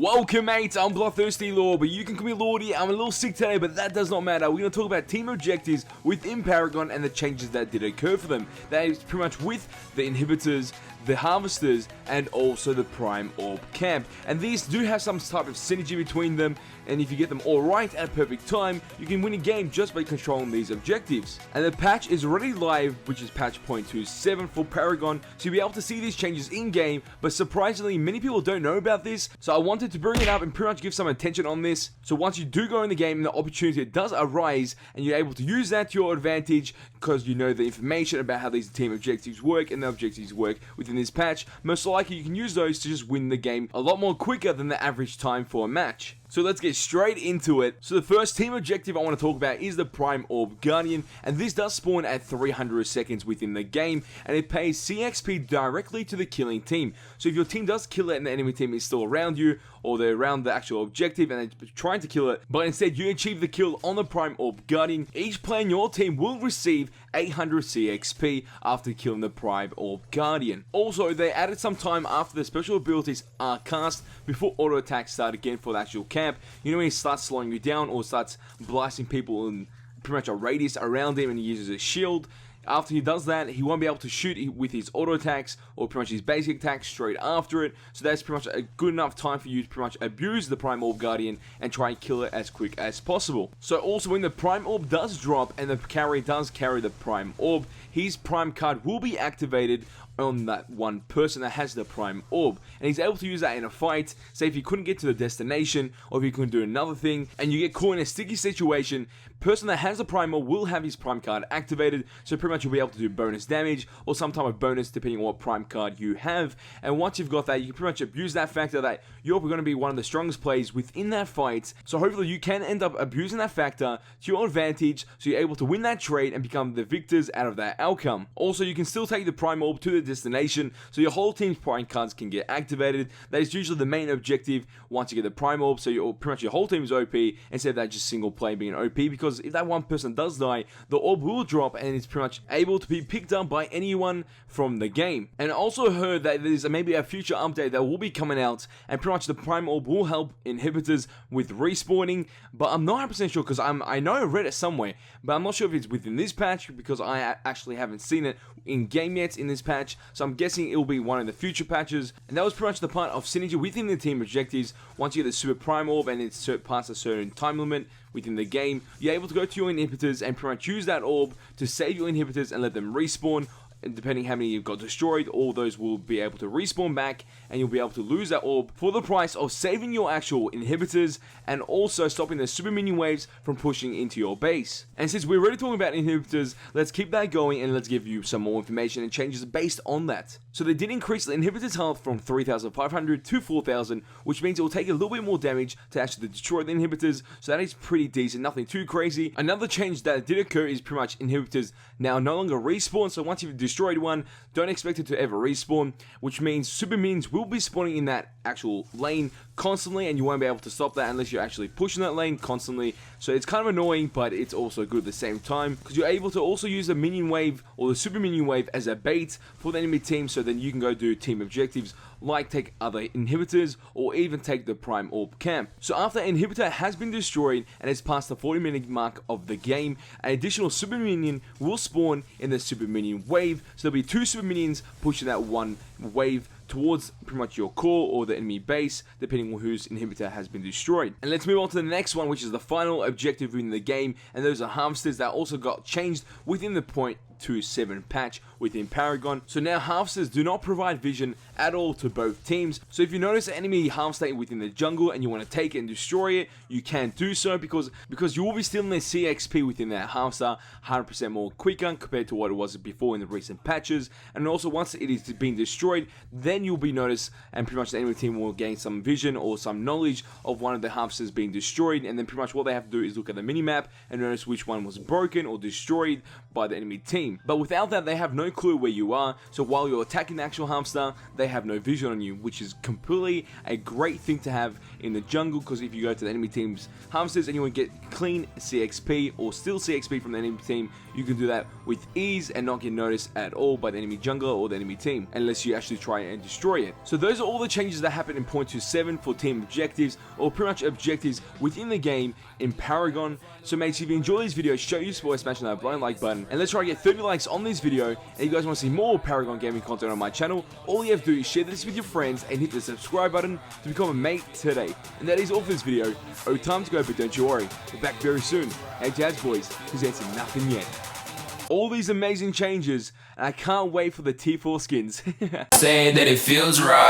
Welcome mates, I'm Bloodthirsty Lord, but you can call me Lordy. I'm a little sick today, but that does not matter. We're going to talk about team objectives within Paragon and the changes that did occur for them. That is pretty much with the inhibitors, the harvesters, and also the prime orb camp. And these do have some type of synergy between them, and if you get them all right at a perfect time, you can win a game just by controlling these objectives. And the patch is already live, which is patch 0.27 for Paragon, so you'll be able to see these changes in game, but surprisingly many people don't know about this, so I wanted to bring it up and pretty much give some attention on this. So once you do go in the game and the opportunity does arise, and you're able to use that to your advantage, because you know the information about how these team objectives work and the objectives work within this patch, most likely you can use those to just win the game a lot more quicker than the average time for a match. So let's get straight into it. So the first team objective I want to talk about is the Prime Orb Guardian, and this does spawn at 300 seconds within the game, and it pays CXP directly to the killing team. So if your team does kill it and the enemy team is still around you, or they're around the actual objective and they're trying to kill it, but instead you achieve the kill on the Prime Orb Guardian, each player in your team will receive 800 CXP after killing the Prime Orb Guardian. Also, they added some time after the special abilities are cast before auto attacks start again for the actual camp. You know when he starts slowing you down or starts blasting people in pretty much a radius around him and he uses a shield. After he does that, he won't be able to shoot with his auto attacks or pretty much his basic attacks straight after it. So that's pretty much a good enough time for you to pretty much abuse the Prime Orb Guardian and try and kill it as quick as possible. So also when the Prime Orb does drop and the carrier does carry the Prime Orb, his Prime card will be activated on that one person that has the Prime Orb, and he's able to use that in a fight. Say if he couldn't get to the destination, or if he couldn't do another thing and you get caught in a sticky situation, person that has the Prime Orb will have his Prime card activated, so pretty much you'll be able to do bonus damage or some type of bonus depending on what Prime card you have. And once you've got that, you can pretty much abuse that factor that you're going to be one of the strongest players within that fight. So hopefully you can end up abusing that factor to your advantage, so you're able to win that trade and become the victors out of that outcome. Also, you can still take the Prime Orb to the destination, so your whole team's Prime cards can get activated. That is usually the main objective once you get the Prime Orb, so pretty much your whole team is OP instead of that just single player being OP, because if that one person does die, the orb will drop and it's pretty much able to be picked up by anyone from the game. And I also heard that there's maybe a future update that will be coming out, and pretty much the Prime Orb will help inhibitors with respawning, but I'm not 100% sure because I know I read it somewhere, but I'm not sure if it's within this patch because I actually haven't seen it in game yet in this patch, so I'm guessing it will be one of the future patches. And that was pretty much the part of synergy within the team objectives. Once you get the Super Prime Orb and it's past a certain time limit within the game, you're able to go to your inhibitors and pretty much use that orb to save your inhibitors and let them respawn. And depending how many you've got destroyed, all those will be able to respawn back, and you'll be able to lose that orb for the price of saving your actual inhibitors and also stopping the super minion waves from pushing into your base. And since we're already talking about inhibitors, let's keep that going and let's give you some more information and changes based on that. So they did increase the inhibitors health from 3,500 to 4,000, which means it will take a little bit more damage to actually destroy the inhibitors, so that is pretty decent, nothing too crazy. Another change that did occur is pretty much inhibitors now no longer respawn, so once you've destroyed one, don't expect it to ever respawn, which means super minions will be spawning in that actual lane constantly, and you won't be able to stop that unless you're actually pushing that lane constantly. So it's kind of annoying, but it's also good at the same time because you're able to also use the minion wave or the super minion wave as a bait for the enemy team, so then you can go do team objectives like take other inhibitors or even take the Prime Orb camp. So after an inhibitor has been destroyed and it's past the 40-minute mark of the game, an additional super minion will spawn in the super minion wave. So there'll be two super minions pushing that one wave towards pretty much your core or the enemy base, depending on whose inhibitor has been destroyed. And let's move on to the next one, which is the final objective in the game, and those are harvesters that also got changed within the 0.27 patch within Paragon. So now harvesters do not provide vision at all to both teams. So if you notice an enemy harvester within the jungle and you want to take it and destroy it, you can do so because you will be stealing their CXP within that harvester 100% more quicker compared to what it was before in the recent patches. And also once it is being destroyed, then you'll be noticed and pretty much the enemy team will gain some vision or some knowledge of one of the harvesters being destroyed, and then pretty much what they have to do is look at the minimap and notice which one was broken or destroyed by the enemy team. team. But without that, they have no clue where you are, so while you're attacking the actual hamster, they have no vision on you, which is completely a great thing to have in the jungle, because if you go to the enemy team's hamsters and you want to get clean CXP or steal CXP from the enemy team, you can do that with ease and not get noticed at all by the enemy jungler or the enemy team, unless you actually try and destroy it. So those are all the changes that happen in 0.27 for team objectives, or pretty much objectives within the game in Paragon. So mates, if you enjoy this video, show your support by smashing that blind like button, and let's try to get 30 likes on this video. And if you guys want to see more Paragon gaming content on my channel, all you have to do is share this with your friends and hit the subscribe button to become a mate today. And that is all for this video. Oh, time to go, but don't you worry, we're back very soon. Hey Jazz boys, who's answered nothing yet. All these amazing changes, and I can't wait for the T4 skins. Saying that it feels right.